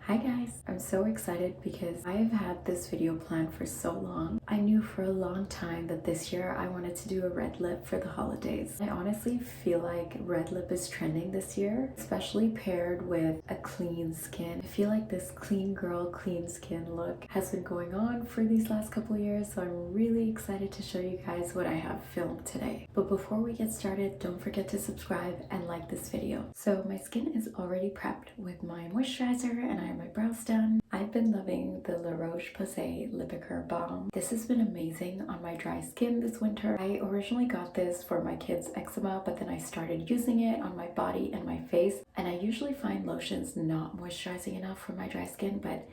Hi guys, I'm so excited because I have had this video planned for so long. I knew for a long time that this year I wanted to do a red lip for the holidays. I honestly feel like red lip is trending this year, especially paired with a clean skin. I feel like this clean girl, clean skin look has been going on for these last couple years, so I'm really excited to show you guys what I have filmed today. But before we get started, don't forget to subscribe and like this video. So my skin is already prepped with my moisturizer and I have my brows done. I've been loving the La Roche-Posay Lipicure Balm. This has been amazing on my dry skin this winter. I originally got this for my kids' eczema, but then I started using it on my body and my face. And I usually find lotions not moisturizing enough for my dry skin, but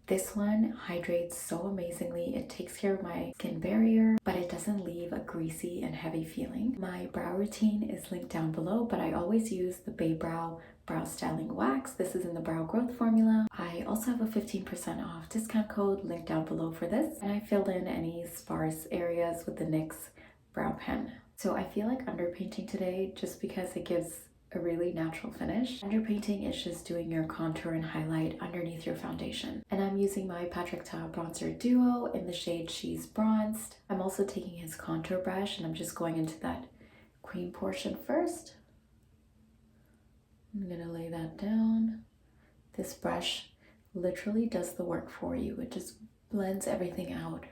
this one hydrates so amazingly. It takes care of my skin barrier, but it doesn't leave a greasy and heavy feeling. My brow routine is linked down below, but I always use the Beige Brow Styling Wax. This is in the Brow Growth formula. I also have a 15% off discount code linked down below for this. And I filled in any sparse areas with the NYX brow pen. So I feel like underpainting today just because it gives a really natural finish. Underpainting is just doing your contour and highlight underneath your foundation. And I'm using my Patrick Ta Bronzer Duo in the shade She's Bronzed. I'm also taking his contour brush and I'm just going into that cream portion first. I'm gonna lay that down. This brush literally does the work for you. It just blends everything out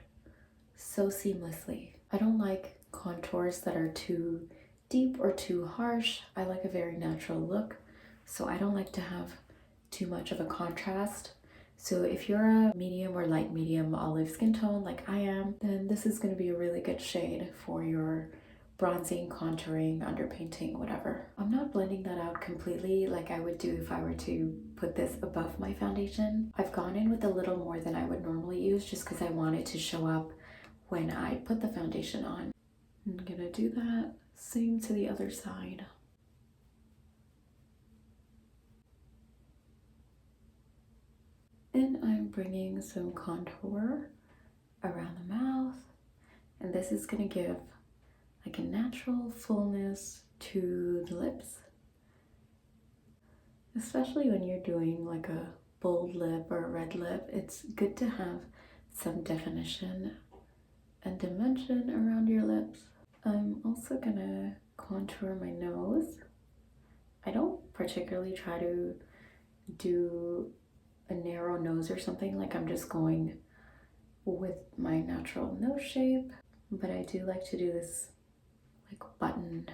so seamlessly. I don't like contours that are too deep or too harsh. I like a very natural look, so I don't like to have too much of a contrast. So if you're a medium or light medium olive skin tone like I am, then this is going to be a really good shade for your bronzing, contouring, underpainting, whatever. I'm not blending that out completely like I would do if I were to put this above my foundation. I've gone in with a little more than I would normally use just because I want it to show up when I put the foundation on. I'm gonna do that. Same to the other side. And I'm bringing some contour around the mouth. And this is gonna give like a natural fullness to the lips. Especially when you're doing like a bold lip or a red lip, it's good to have some definition and dimension around your lips. I'm also gonna contour my nose. I don't particularly try to do a narrow nose or something, like I'm just going with my natural nose shape, but I do like to do this like button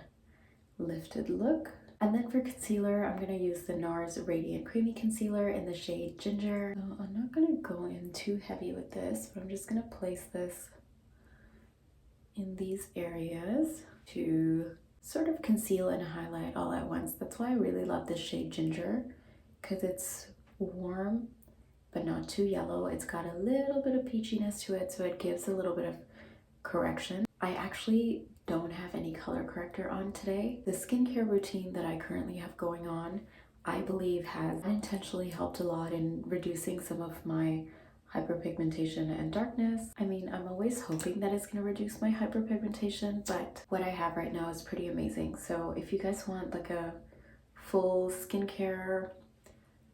lifted look. And then for concealer, I'm gonna use the Nars Radiant Creamy Concealer in the shade Ginger. So I'm not gonna go in too heavy with this, but I'm just gonna place this in these areas to sort of conceal and highlight all at once. That's why I really love this shade Ginger, because it's warm but not too yellow. It's got a little bit of peachiness to it, so it gives a little bit of correction. I actually don't have any color corrector on today. The skincare routine that I currently have going on, I believe has unintentionally helped a lot in reducing some of my hyperpigmentation and darkness. I mean, I'm always hoping that it's going to reduce my hyperpigmentation, but what I have right now is pretty amazing. So if you guys want like a full skincare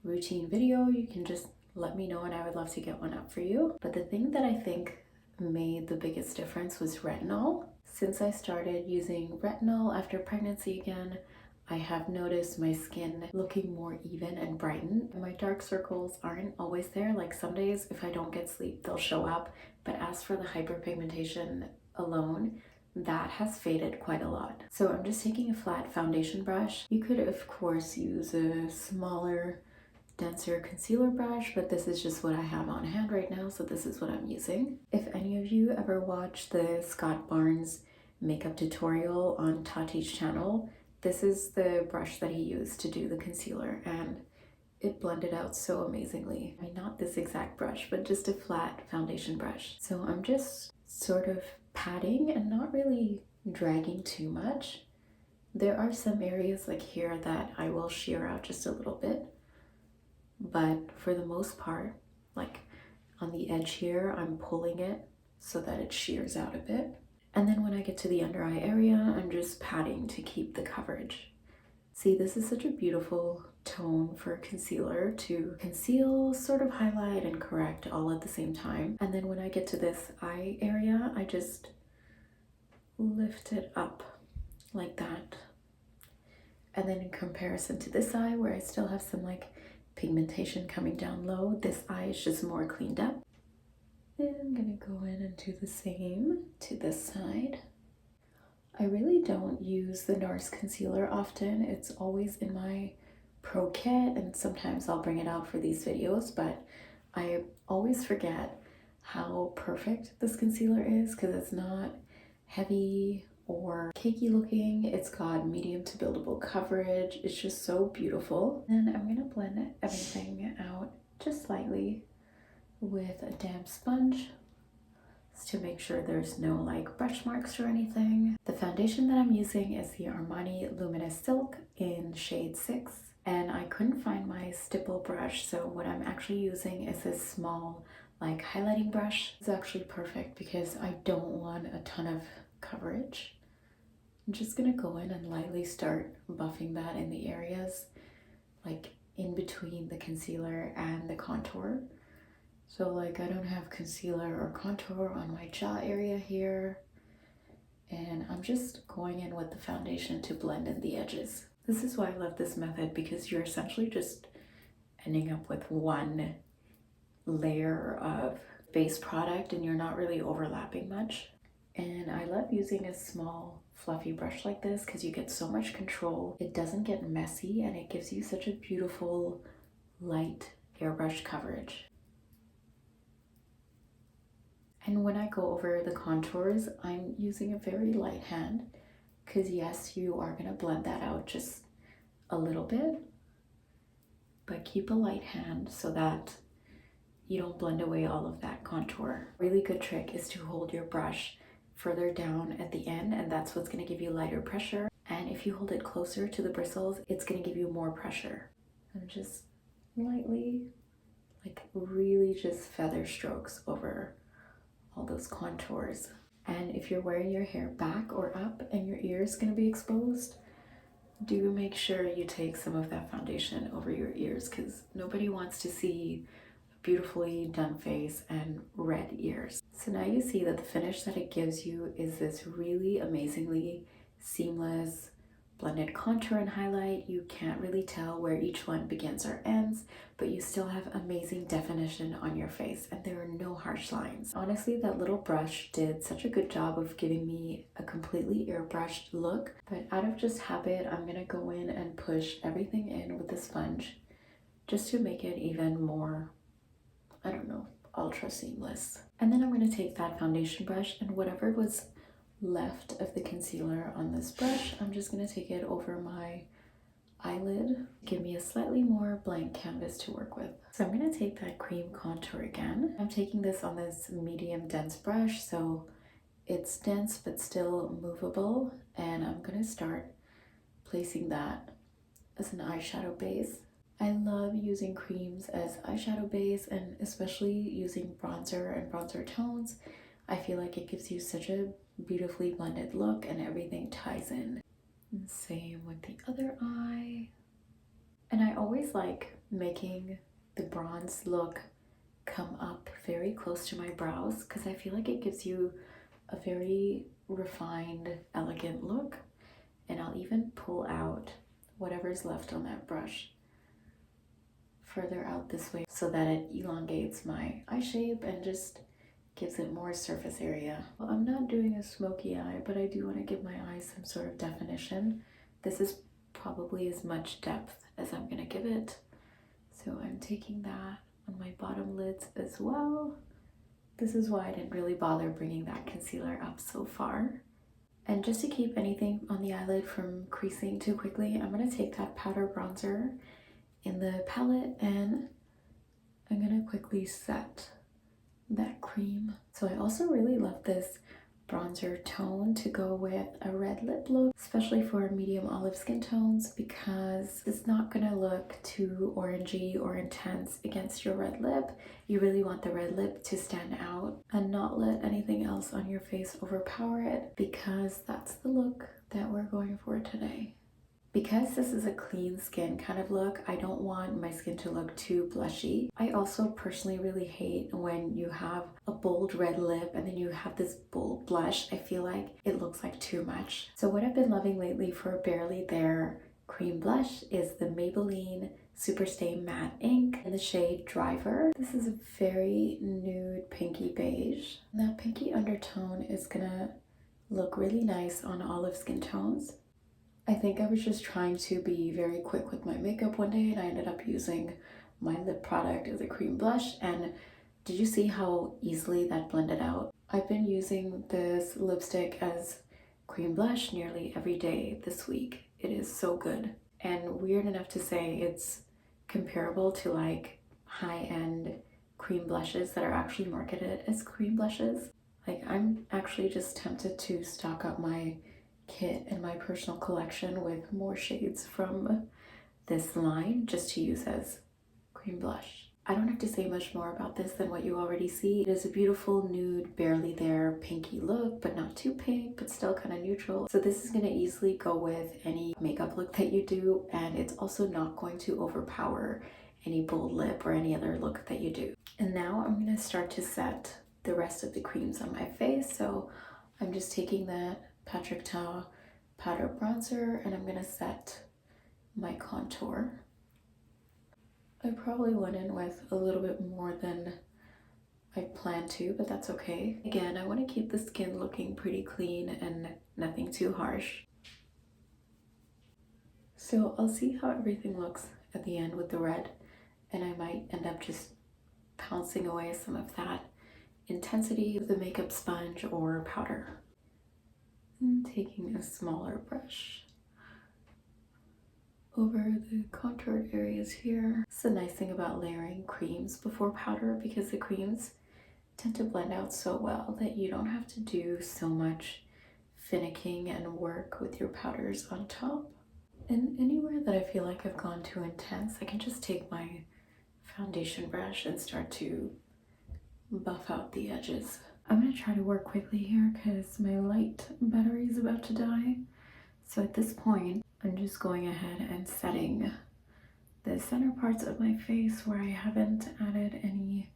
routine video, you can just let me know and I would love to get one up for you. But the thing that I think made the biggest difference was retinol. Since I started using retinol after pregnancy again, I have noticed my skin looking more even and brightened. My dark circles aren't always there. Like some days if I don't get sleep, they'll show up. But as for the hyperpigmentation alone, that has faded quite a lot. So I'm just taking a flat foundation brush. You could of course use a smaller, denser concealer brush, but this is just what I have on hand right now, so this is what I'm using. If any of you ever watched the Scott Barnes makeup tutorial on Tati's channel, this is the brush that he used to do the concealer, and it blended out so amazingly. I mean, not this exact brush, but just a flat foundation brush. So I'm just sort of patting and not really dragging too much. There are some areas like here that I will sheer out just a little bit, but for the most part, like on the edge here, I'm pulling it so that it shears out a bit. And then when I get to the under eye area, I'm just patting to keep the coverage. See, this is such a beautiful tone for concealer to conceal, sort of highlight, and correct all at the same time. And then when I get to this eye area, I just lift it up like that. And then in comparison to this eye, where I still have some like pigmentation coming down low, this eye is just more cleaned up. And I'm gonna go in and do the same to this side. I really don't use the Nars concealer often. It's always in my pro kit, and sometimes I'll bring it out for these videos, but I always forget how perfect this concealer is because it's not heavy or cakey looking. It's got medium to buildable coverage. It's just so beautiful. And I'm gonna blend everything out just slightly with a damp sponge to make sure there's no like brush marks or anything. The foundation that I'm using is the Armani Luminous Silk in shade 6, and I couldn't find my stipple brush, so what I'm actually using is this small like highlighting brush. It's actually perfect because I don't want a ton of coverage. I'm just gonna go in and lightly start buffing that in the areas like in between the concealer and the contour. So like I don't have concealer or contour on my jaw area here, and I'm just going in with the foundation to blend in the edges. This is why I love this method, because you're essentially just ending up with one layer of base product and you're not really overlapping much. And I love using a small fluffy brush like this because you get so much control. It doesn't get messy and it gives you such a beautiful light airbrush coverage. And when I go over the contours, I'm using a very light hand because yes, you are gonna blend that out just a little bit, but keep a light hand so that you don't blend away all of that contour. Really good trick is to hold your brush further down at the end, and that's what's gonna give you lighter pressure. And if you hold it closer to the bristles, it's gonna give you more pressure. And just lightly, like really just feather strokes over all those contours. And if you're wearing your hair back or up and your ear is going to be exposed, do make sure you take some of that foundation over your ears because nobody wants to see a beautifully done face and red ears. So now you see that the finish that it gives you is this really amazingly seamless blended contour and highlight. You can't really tell where each one begins or ends, but you still have amazing definition on your face and there are no harsh lines. Honestly, that little brush did such a good job of giving me a completely airbrushed look, but out of just habit, I'm gonna go in and push everything in with the sponge just to make it even more, I don't know, ultra seamless. And then I'm gonna take that foundation brush and whatever was left of the concealer on this brush, I'm just going to take it over my eyelid, give me a slightly more blank canvas to work with. So I'm going to take that cream contour again. I'm taking this on this medium dense brush, so it's dense but still movable, and I'm going to start placing that as an eyeshadow base. I love using creams as eyeshadow base, and especially using bronzer and bronzer tones. I feel like it gives you such a beautifully blended look and everything ties in. And same with the other eye. And I always like making the bronze look come up very close to my brows because I feel like it gives you a very refined, elegant look. And I'll even pull out whatever's left on that brush further out this way so that it elongates my eye shape and just gives it more surface area. Well, I'm not doing a smoky eye, but I do want to give my eyes some sort of definition. This is probably as much depth as I'm gonna give it. So I'm taking that on my bottom lids as well. This is why I didn't really bother bringing that concealer up so far. And just to keep anything on the eyelid from creasing too quickly, I'm gonna take that powder bronzer in the palette and I'm gonna quickly set that cream. So I also really love this bronzer tone to go with a red lip look, especially for medium olive skin tones, because it's not gonna look too orangey or intense against your red lip. You really want the red lip to stand out and not let anything else on your face overpower it, because that's the look that we're going for today. Because this is a clean skin kind of look, I don't want my skin to look too blushy. I also personally really hate when you have a bold red lip and then you have this bold blush. I feel like it looks like too much. So what I've been loving lately for Barely There cream blush is the Maybelline Superstay Matte Ink in the shade Driver. This is a very nude pinky beige. And that pinky undertone is gonna look really nice on olive skin tones. I think I was just trying to be very quick with my makeup one day and I ended up using my lip product as a cream blush, and did you see how easily that blended out? I've been using this lipstick as cream blush nearly every day this week. It is so good, and weird enough to say it's comparable to like high-end cream blushes that are actually marketed as cream blushes. Like, I'm actually just tempted to stock up my kit and my personal collection with more shades from this line just to use as cream blush. I don't have to say much more about this than what you already see. It is a beautiful nude, Barely There pinky look, but not too pink, but still kind of neutral. So this is going to easily go with any makeup look that you do, and it's also not going to overpower any bold lip or any other look that you do. And now I'm going to start to set the rest of the creams on my face. So I'm just taking that Patrick Ta powder bronzer and I'm gonna set my contour. I probably went in with a little bit more than I planned to, but that's okay. Again, I want to keep the skin looking pretty clean and nothing too harsh. So I'll see how everything looks at the end with the red, and I might end up just pouncing away some of that intensity with the makeup sponge or powder. And taking a smaller brush over the contoured areas here. It's the nice thing about layering creams before powder, because the creams tend to blend out so well that you don't have to do so much finicking and work with your powders on top. And anywhere that I feel like I've gone too intense, I can just take my foundation brush and start to buff out the edges. I'm gonna try to work quickly here because my light battery is about to die. So at this point, I'm just going ahead and setting the center parts of my face where I haven't added any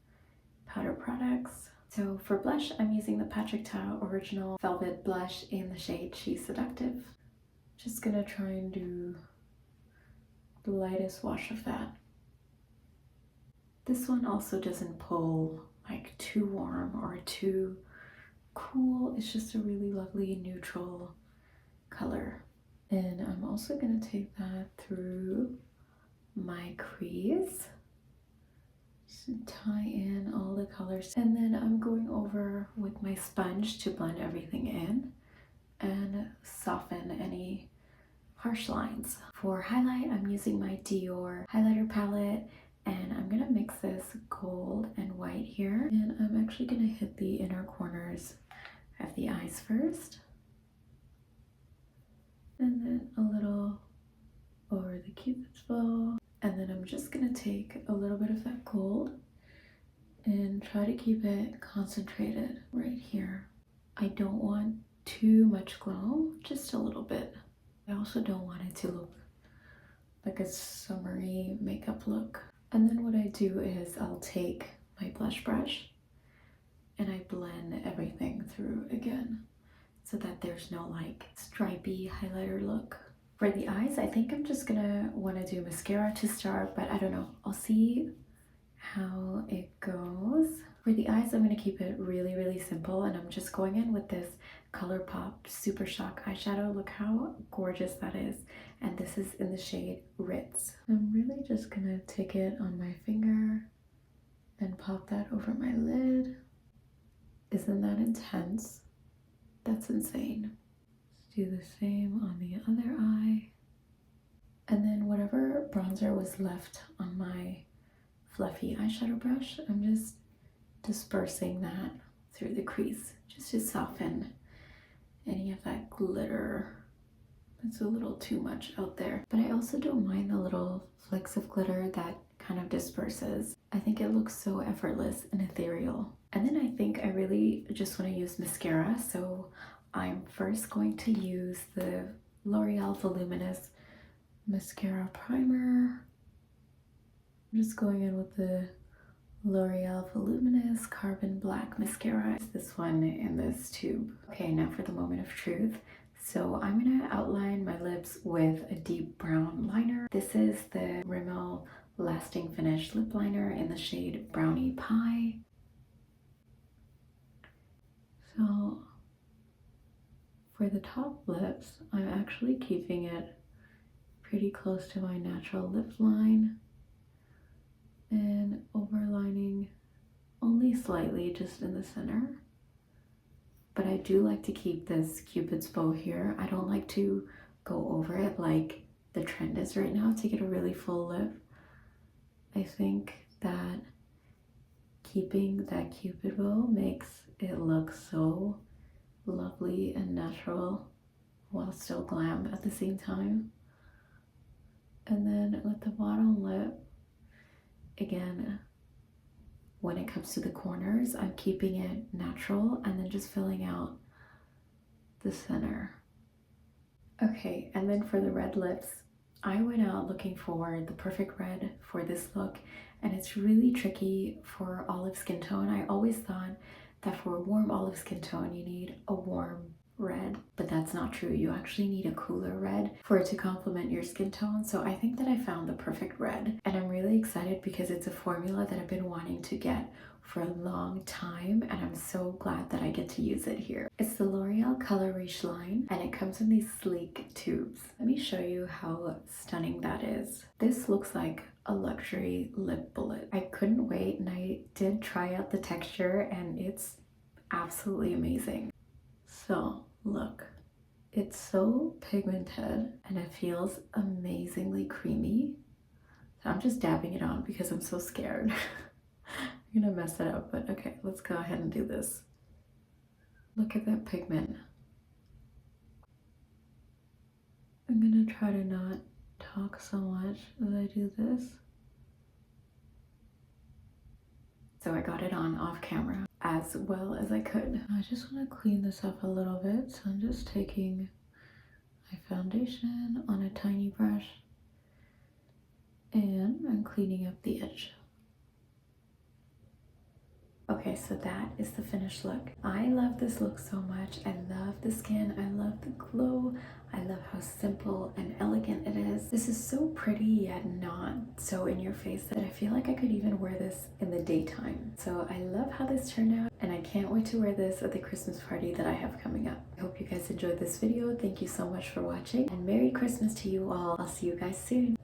powder products. So for blush, I'm using the Patrick Ta Original Velvet Blush in the shade She's Seductive. Just gonna try and do the lightest wash of that. This one also doesn't pull like too warm or too cool. It's just a really lovely neutral color. And I'm also gonna take that through my crease to tie in all the colors. And then I'm going over with my sponge to blend everything in and soften any harsh lines. For highlight, I'm using my Dior highlighter palette, and I'm gonna mix this gold and white here. And I'm actually gonna hit the inner corners of the eyes first. And then a little over the cupid's bow. And then I'm just gonna take a little bit of that gold and try to keep it concentrated right here. I don't want too much glow, just a little bit. I also don't want it to look like a summery makeup look. And then what I do is I'll take my blush brush and I blend everything through again so that there's no like stripy highlighter look. For the eyes, I think I'm just gonna want to do mascara to start, but I don't know. I'll see how it goes. For the eyes, I'm gonna keep it really, really simple, and I'm just going in with this ColourPop Super Shock eyeshadow. Look how gorgeous that is. And this is in the shade Ritz. I'm really just gonna take it on my finger and pop that over my lid. Isn't that intense? That's insane. Let's do the same on the other eye. And then whatever bronzer was left on my fluffy eyeshadow brush, I'm just dispersing that through the crease just to soften any of that glitter. It's a little too much out there, but I also don't mind the little flecks of glitter that kind of disperses. I think it looks so effortless and ethereal. And then I think I really just want to use mascara, so I'm first going to use the L'Oreal Luminous mascara primer. I'm just going in with the L'Oreal Luminous Carbon Black Mascara. It's this one in this tube. Okay, now for the moment of truth. So I'm gonna outline my lips with a deep brown liner. This is the Rimmel Lasting Finish Lip Liner in the shade Brownie Pie. So for the top lips, I'm actually keeping it pretty close to my natural lip line and overlining only slightly just in the center. But I do like to keep this Cupid's bow here. I don't like to go over it like the trend is right now to get a really full lip. I think that keeping that Cupid bow makes it look so lovely and natural while still glam at the same time. And then with the bottom lip, again, when it comes to the corners, I'm keeping it natural and then just filling out the center. Okay, and then for the red lips, I went out looking for the perfect red for this look, and it's really tricky for olive skin tone. I always thought that for a warm olive skin tone, you need a warm red, but that's not true. You actually need a cooler red for it to complement your skin tone. So I think that I found the perfect red, and I'm really excited because it's a formula that I've been wanting to get for a long time, and I'm so glad that I get to use it here. It's the L'Oreal Color Riche line, and it comes in these sleek tubes. Let me show you how stunning that is. This looks like a luxury lip bullet. I couldn't wait, and I did try out the texture, and it's absolutely amazing. So look, it's so pigmented and it feels amazingly creamy. So I'm just dabbing it on because I'm so scared. I'm gonna mess it up, but okay, let's go ahead and do this. Look at that pigment. I'm gonna try to not talk so much as I do this. So I got it on off camera as well as I could. I just want to clean this up a little bit, so I'm just taking my foundation on a tiny brush and I'm cleaning up the edge. Okay, so that is the finished look. I love this look so much. I love the skin, I love the glow, I love how simple and elegant it is. This is so pretty yet not so in your face that I feel like I could even wear this in the daytime. So I love how this turned out, and I can't wait to wear this at the Christmas party that I have coming up. I hope you guys enjoyed this video. Thank you so much for watching, and Merry Christmas to you all. I'll see you guys soon.